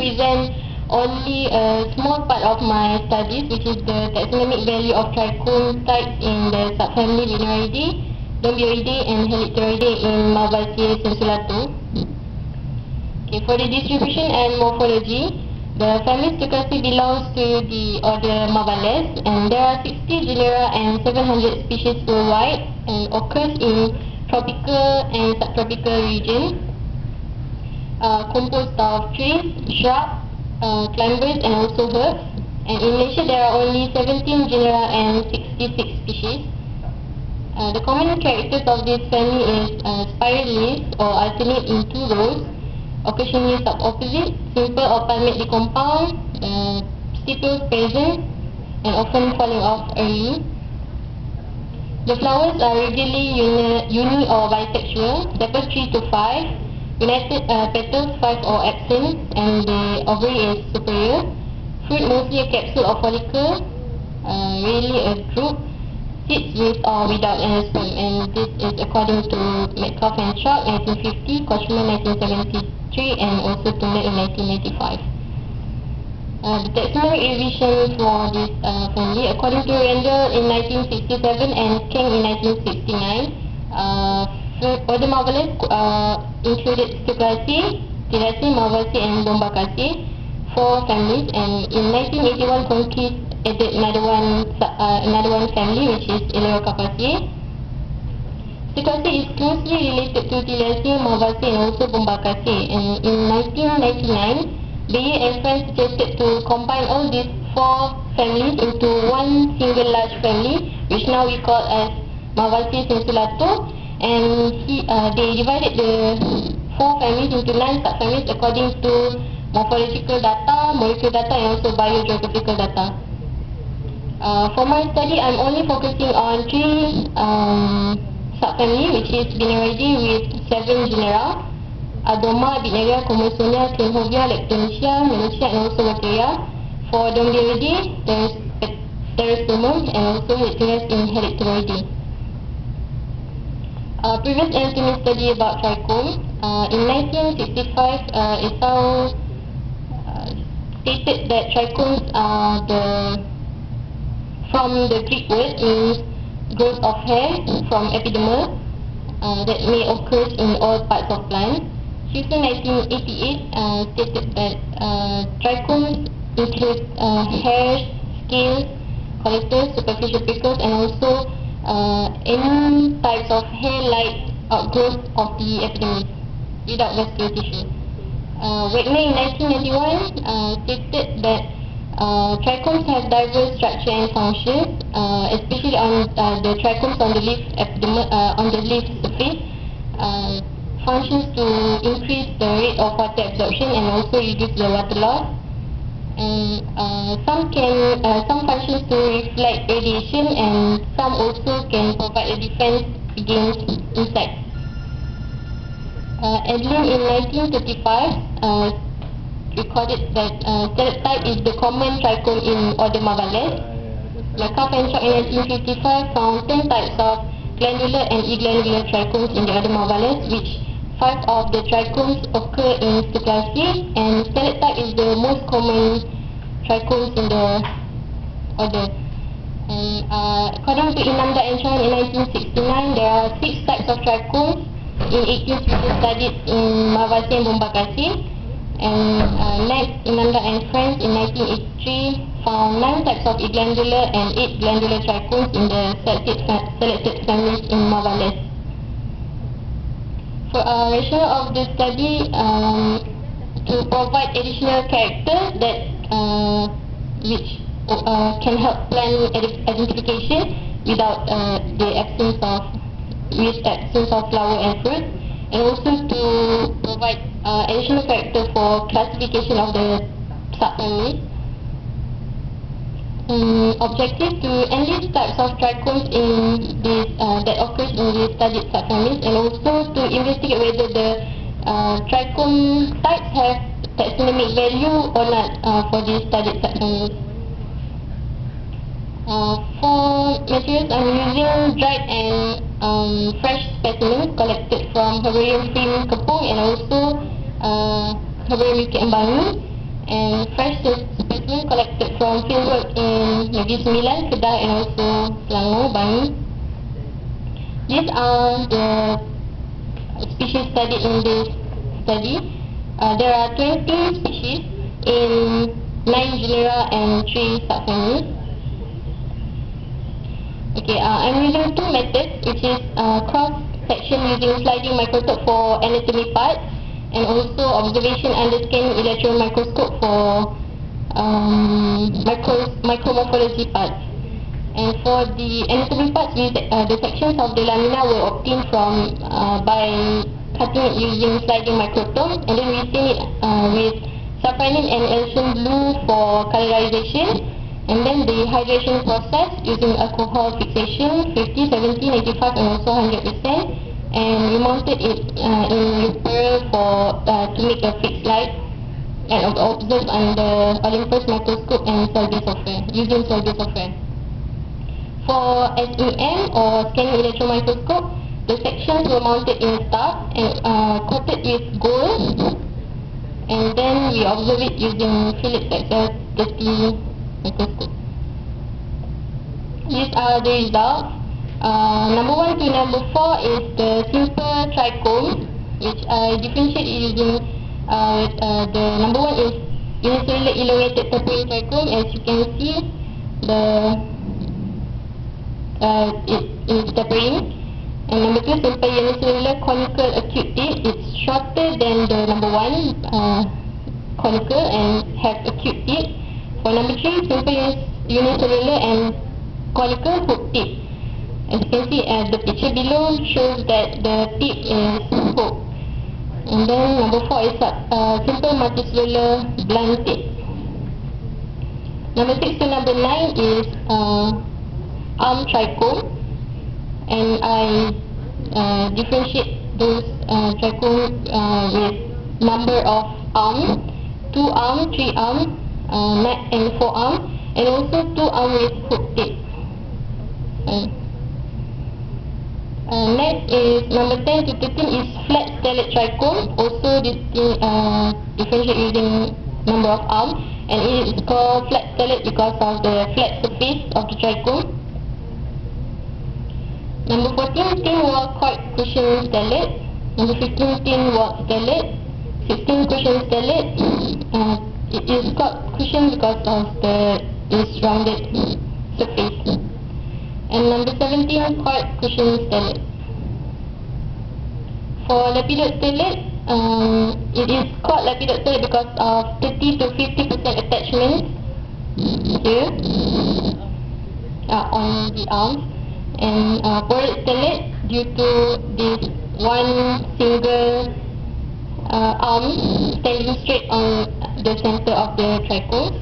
present only a small part of my studies, which is the taxonomic value of trichome types in the subfamily Lineariidae, Dombioidae and Helicteroidae in Malvaceae sensulata. Okay, for the distribution and morphology, the family Stochastic belongs to the order Mavales, and there are 60 genera and 700 species worldwide, and occurs in tropical and subtropical regions, composed of trees, shrubs, climbers and also herbs. And in Malaysia there are only 17 genera and 66 species. The common characters of this family is spiral leaves or alternate in two rows, occasionally subopposite, simple or palmately compound, stipules present and often falling off early. The flowers are regularly uni or bisexual, sepals 3 to 5, united petals 5 or absent, and the ovary is superior. Fruit mostly a capsule or follicle, rarely a drupe, seeds with or without anosperm, and this is according to Metcalfe and Chalk 1950, Kochman 1973, and also Turner in 1995. The taxonomic revision for this family, according to Randall in 1967 and Kang in 1969, order Mavales included Stochaceae, Thylaceae, Malvaceae and Bombaceae, 4 families, and in 1981 Conquest added another one family, which is Elaeocarpaceae. Stochaceae is closely related to Thylaceae, Malvaceae and also Bombaceae, and in 1999 Bayer and friends suggested to combine all these 4 families into one single large family, which now we call as Malvaceae sensulata, and they divided the 4 families into 9 subfamilies according to morphological data, molecular data and also biogeographical data. For my study, I'm only focusing on 3 subfamily, which is Lineariidae with 7 genera, Adoma, Bignaria, Commosonia, Clenhovia, Lactancia, Melosia and also Bacteria. For Dombioidae, there's Pterostomum and also Helicteres in Helicteroidae. Previous anatomy study about trichome. In 1965, Esau stated that trichomes are from the Greek word means growth of hair from epidermal that may occur in all parts of plants. Houston 1988 stated that trichomes include hairs, scales, collectors, superficial prickles and also any types of hair-like outgrowth of the epidermis without vascular tissue. Wegner in 1991 stated that trichomes have diverse structure and functions, especially on the trichomes on the leaf on the leaf surface, functions to increase the rate of water absorption and also reduce the water loss. And some functions to reflect radiation, and some also can provide a defense against insects. Edlin in 1935 recorded that stereotype is the common trichome in order Mavales. Metcalfe and Chalk in 1955 found 10 types of glandular and eglandular trichomes in the order Mavales, which 5 of the trichomes occur in Stochaceae, and stereotype is the most common trichomes in the order. And according to Inamda and Chan in 1969, there are 6 types of trichomes. In 18 species studied in Malvaceae and Bombaceae. And next, Inamda and friends in 1983 found 9 types of eglandular and 8 glandular trichomes in the selected families in Mavales. For rationale of the study, to provide additional characters that which can help plant identification without the absence of flower and fruit, and also to provide additional character for classification of the subfamilies. Objective to enlist types of trichomes in this that occurs in the studied subfamilies, and also to investigate whether the trichome types have taxonomic value or not for these studied subfamilies. For materials, I'm using dried and fresh specimens collected from Herbarium Film Kepong and also Herbarium UK Embangi. and fresh specimen collected from fieldwork in Negeri Sembilan, Kedah and also Selangor, Bangi. These are the species studied in this study. There are 20 species in 9 genera and 3 subfamilies. Okay, I'm using two methods, which is cross-section using sliding microscope for anatomy parts and also observation under scanning electron microscope for micromorphology parts. And for the anatomy parts, the sections of the lamina were obtained from by cutting it using sliding microtome, and then we stain it with safranin and Ellison blue for colorization, and then the hydration process using alcohol fixation 50, 70, 95 and also 100%, and we mounted it in Pearl for to make a fixed light and observe under Olympus microscope and Solvay software using Solvay software. For SEM or scanning electron microscope, the sections were mounted in star and coated with gold, and then we observe it using Philips XL30 microscope. These are the results. Number 1 to number 4 is the simple trichome, which I differentiate using the number 1 is unicellular elongated tapering trichome. As you can see, it is tapering. And number 2, simple unicellular conical acute tip. It's shorter than the number 1 conical and have acute tip. For number 3, simple unicellular and conical hook tip. As you can see, the picture below shows that the tip is hooked. And then number 4 is simple multicellular blunt tip. Number 6 to number 9 is arm trichome, and I differentiate those trichome with number of arms, 2 arm, 3 arm, neck and 4 arm, and also 2 arm with hook tip. Next is number 10 to 13 is flat stellate trichome, also differentiate using number of arms, and it is called flat stellate because of the flat surface of the trichome. Number 14, thin wall coil cushion stellate. Number 15, thin wall stellate. 16, cushion stellate. It is called cushion because of its rounded surface. And number 17, coil cushion stellate. For lepidot stellate, it is called lepidot stellate because of 30 to 50% attachment here on the arms. And porate stellate due to this one single arm standing straight on the center of the trichome.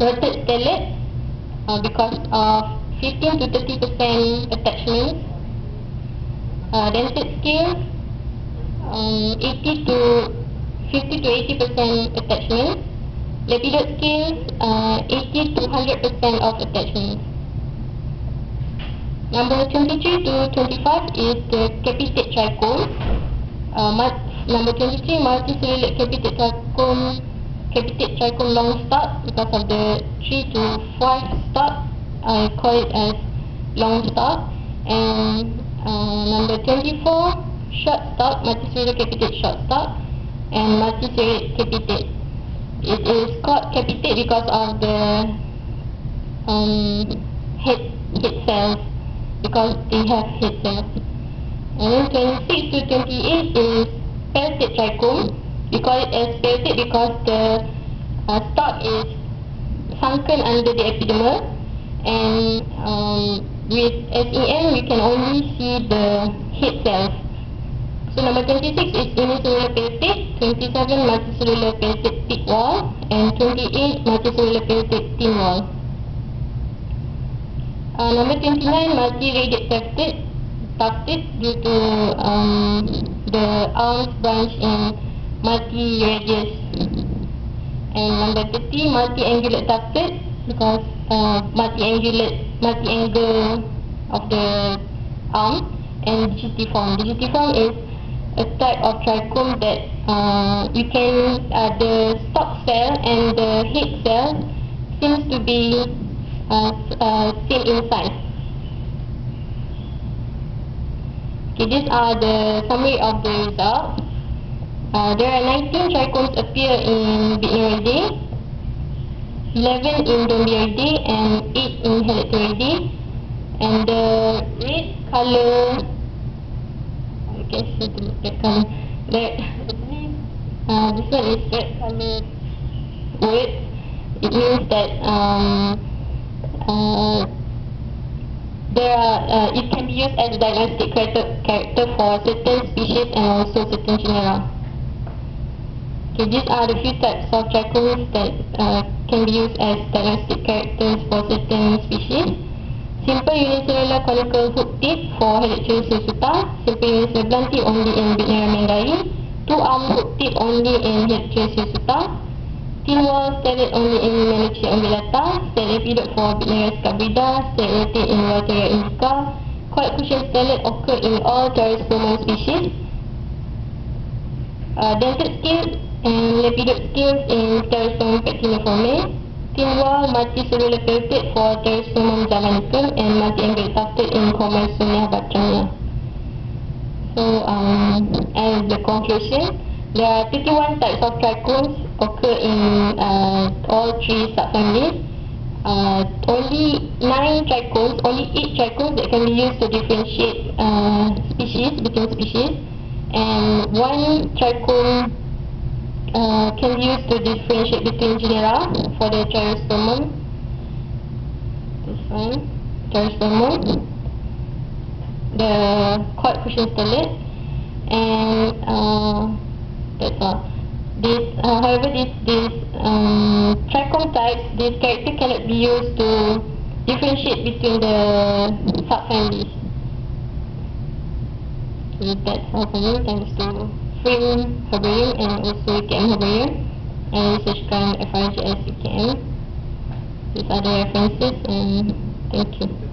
Rotate stellate because of 15 to 30% attachment. Dentate scale 50 to 80% attachment. Lepidot scale 80 to 100% of attachment. Number 23 to 25 is the capitate trichome. Number 23, multicellular capitate trichome long stalk. Because of the 3 to 5 stalk, I call it as long stalk. And number 24, short stalk, multicellular capitate short stalk, and multicellular capitate. It is called capitate because of the head cells, because they have head cells. And then 26 to 28 is peltate trichome. We call it as peltate because the stalk is sunken under the epidermal, and with SEM we can only see the head cells. So number 26 is unicellular peltate, 27 multicellular peltate thick wall, and 28 multicellular peltate thin wall. Number 29, multi-radiate tufted due to the arms branch in multi-radius. And number 30, multi-angular tufted because multi-angle of the arm. And digitiform. Digitiform is a type of trichome that you can the stalk cell and the head cell seems to be same in size. Okay, these are the summary of the results. There are 19 trichomes appear in Bigneriidae, 11 in Dombieriidae, and 8 in Helicoideae. And the red colour, I guess the red colour, this one is red colour word. It means that it can be used as a diagnostic character for certain species and also certain genera. Okay, these are the few types of trichomes that can be used as diagnostic characters for certain species. Simple unicellular conical hook tip for Helichrys hirsuta, simple unicellular blunt tip only in Bignera mengai, two-arm hook tip only in Helichrys hirsuta, thin wall stellate only in Melochidae undulata, stellate epidot for Bignera scabrida, stellate rotate in Walteria indica, coil cushion stellate occur in all Pterostomal species, dentate scales and lepidot scales in Pterostomum pectiniforme, thin wall multicellular parapet for Pterostomum javanicum, and multi-angle tufted in Commersonia batrania. So, as the conclusion, there are 31 types of trichomes occur in all three subfamilies. Only 9 trichomes, only 8 trichomes that can be used to differentiate species between species, and 1 trichome can be used to differentiate between genera for the Pterostomum. This one, Pterostomum, the coil cushion stellate, and that's all. However, these trichome types, this character cannot be used to differentiate between the subfamilies. Okay, that's all for me. Thanks to Frame Herbarium and also UKM Herbarium and researchkan FRGS UKM. These are the references, and thank you.